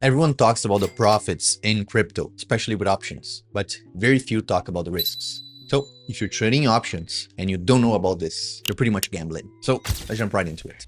Everyone talks about the profits in crypto, especially with options, but very few talk about the risks. So if you're trading options and you don't know about this, you're pretty much gambling. So let's jump right into it.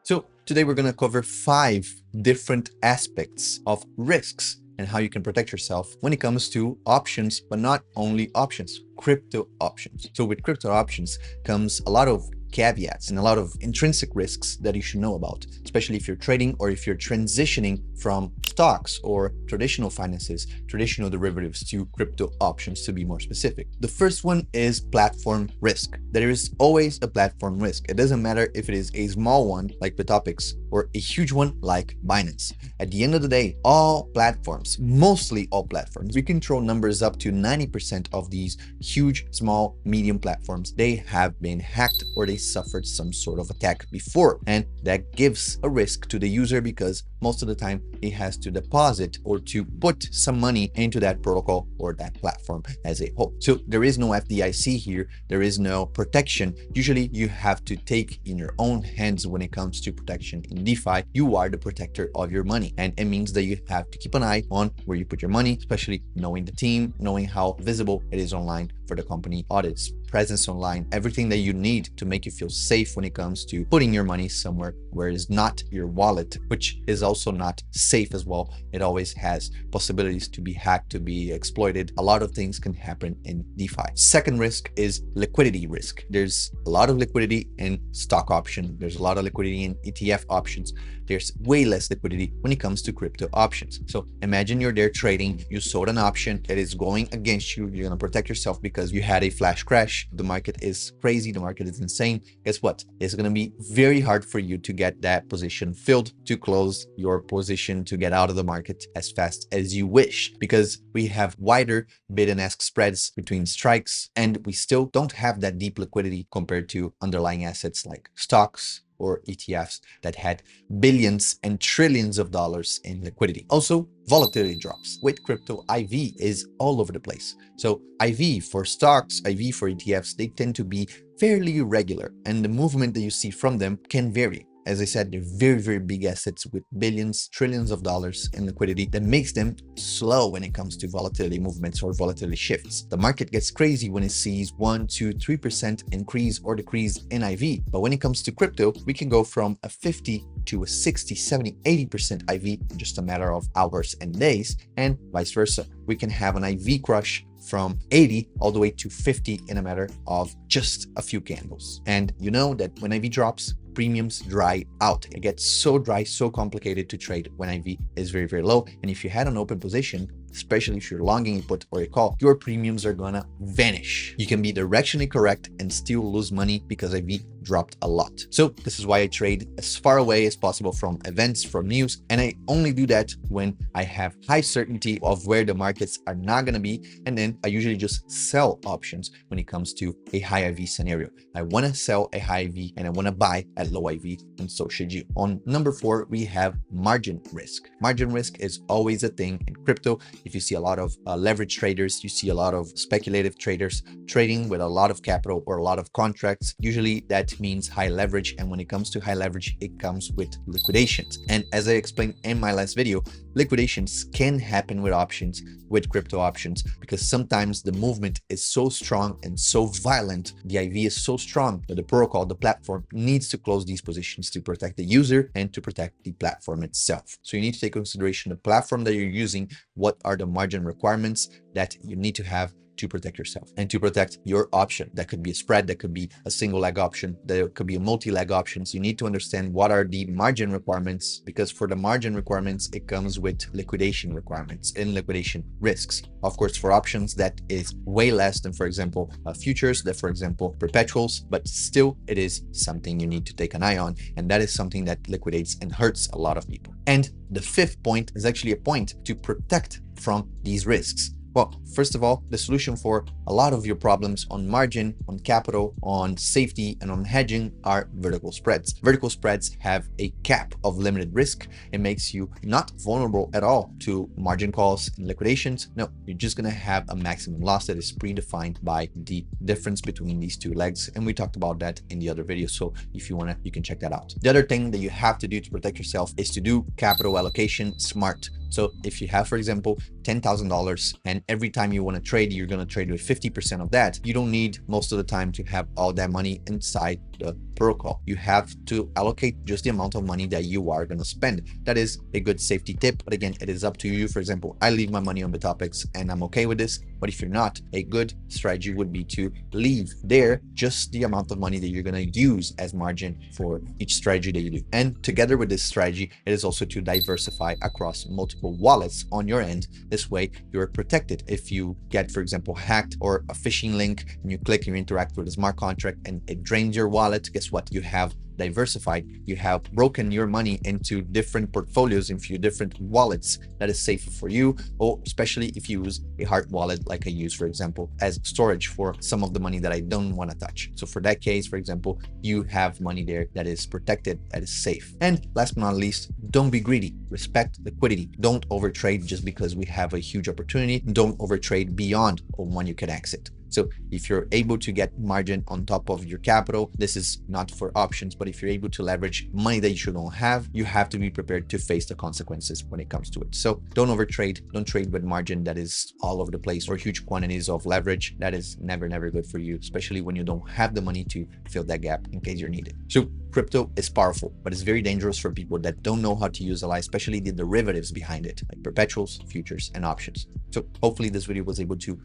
So today we're going to cover 5 different aspects of risks and how you can protect yourself when it comes to options, but not only options, crypto options. So with crypto options comes a lot of caveats and a lot of intrinsic risks that you should know about, especially if you're trading or if you're transitioning from stocks or traditional finances, traditional derivatives to crypto options, to be more specific. The first one is platform risk. There is always a platform risk. It doesn't matter if it is a small one like Bitopix or a huge one like Binance. At the end of the day, all platforms, mostly all platforms, we control numbers up to 90% of these huge, small, medium platforms. They have been hacked or they suffered some sort of attack before, and that gives a risk to the user because most of the time he has to deposit or to put some money into that protocol or that platform as a whole. So there is no FDIC here, there is no protection. Usually you have to take in your own hands when it comes to protection in DeFi. You are the protector of your money, and it means that you have to keep an eye on where you put your money, especially knowing the team, knowing how visible it is online for the company audits, presence online, everything that you need to make you feel safe when it comes to putting your money somewhere where it's not your wallet, which is also not safe as well. It always has possibilities to be hacked, to be exploited. A lot of things can happen in DeFi. Second risk is liquidity risk. There's a lot of liquidity in stock option. There's a lot of liquidity in ETF options. There's way less liquidity when it comes to crypto options. So imagine you're there trading, you sold an option, it is going against you. You're going to protect yourself because you had a flash crash. The market is crazy, the market is insane. Guess what? It's going to be very hard for you to get that position filled, to close your position, to get out of the market as fast as you wish, because we have wider bid and ask spreads between strikes, and we still don't have that deep liquidity compared to underlying assets like stocks or ETFs that had billions and trillions of dollars in liquidity. Also, volatility drops. With crypto, IV is all over the place. So IV for stocks, IV for ETFs, they tend to be fairly irregular, and the movement that you see from them can vary. As I said, they're very, very big assets with billions, trillions of dollars in liquidity that makes them slow when it comes to volatility movements or volatility shifts. The market gets crazy when it sees 1, 2, 3% increase or decrease in IV. But when it comes to crypto, we can go from a 50 to a 60, 70, 80% IV in just a matter of hours and days, and vice versa. We can have an IV crush from 80 all the way to 50 in a matter of just a few candles. And you know that when IV drops, premiums dry out. It gets so dry, so complicated to trade when IV is very, very low. And if you had an open position, especially if you're longing a put or a call, your premiums are gonna vanish. You can be directionally correct and still lose money because IV dropped a lot. So this is why I trade as far away as possible from events, from news, and I only do that when I have high certainty of where the markets are not gonna be, and then I usually just sell options when it comes to a high IV scenario. I wanna sell a high IV and I wanna buy at low IV, and so should you. On number 4, we have margin risk. Margin risk is always a thing in crypto. If you see a lot of leverage traders, you see a lot of speculative traders trading with a lot of capital or a lot of contracts. Usually that means high leverage, and when it comes to high leverage, it comes with liquidations. And as I explained in my last video, liquidations can happen with options, with crypto options, because sometimes the movement is so strong and so violent, the IV is so strong that the protocol, the platform, needs to close these positions to protect the user and to protect the platform itself. So you need to take consideration the platform that you're using, what are the margin requirements that you need to have to protect yourself and to protect your option. That could be a spread, that could be a single leg option, that could be a multi-leg option. So you need to understand what are the margin requirements, because for the margin requirements, it comes with liquidation requirements and liquidation risks. Of course, for options, that is way less than, for example, futures, that, for example, perpetuals, but still it is something you need to take an eye on. And that is something that liquidates and hurts a lot of people. And the 5th point is actually a point to protect from these risks. Well, first of all, the solution for a lot of your problems on margin, on capital, on safety, and on hedging are vertical spreads. Vertical spreads have a cap of limited risk. It makes you not vulnerable at all to margin calls and liquidations. No, you're just going to have a maximum loss that is predefined by the difference between these two legs. And we talked about that in the other video. So if you want to, you can check that out. The other thing that you have to do to protect yourself is to do capital allocation smart. So if you have, for example, $10,000 and every time you want to trade, you're going to trade with 50% of that, you don't need most of the time to have all that money inside the protocol. You have to allocate just the amount of money that you are going to spend. That is a good safety tip. But again, it is up to you. For example, I leave my money on Bitopics and I'm okay with this. But if you're not, a good strategy would be to leave there just the amount of money that you're going to use as margin for each strategy that you do. And together with this strategy, it is also to diversify across multiple wallets on your end. This way, you're protected. If you get, for example, hacked or a phishing link and you click, you interact with a smart contract and it drains your wallet, guess what? You have diversified. You have broken your money into different portfolios, in few different wallets that is safer for you, or especially if you use a hard wallet like I use, for example, as storage for some of the money that I don't want to touch. So for that case, for example, you have money there that is protected, that is safe. And last but not least, don't be greedy. Respect liquidity. Don't overtrade just because we have a huge opportunity. Don't overtrade beyond when you can exit. So if you're able to get margin on top of your capital, this is not for options, but if you're able to leverage money that you shouldn't have, you have to be prepared to face the consequences when it comes to it. So don't overtrade, don't trade with margin that is all over the place or huge quantities of leverage. That is never good for you, especially when you don't have the money to fill that gap in case you're needed. So crypto is powerful, but it's very dangerous for people that don't know how to use AI, especially the derivatives behind it, like perpetuals, futures, and options. So hopefully this video was able to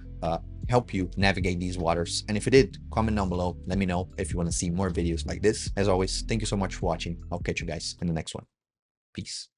help you navigate these waters. And if it did, comment down below. Let me know if you want to see more videos like this. As always, thank you so much for watching. I'll catch you guys in the next one. Peace.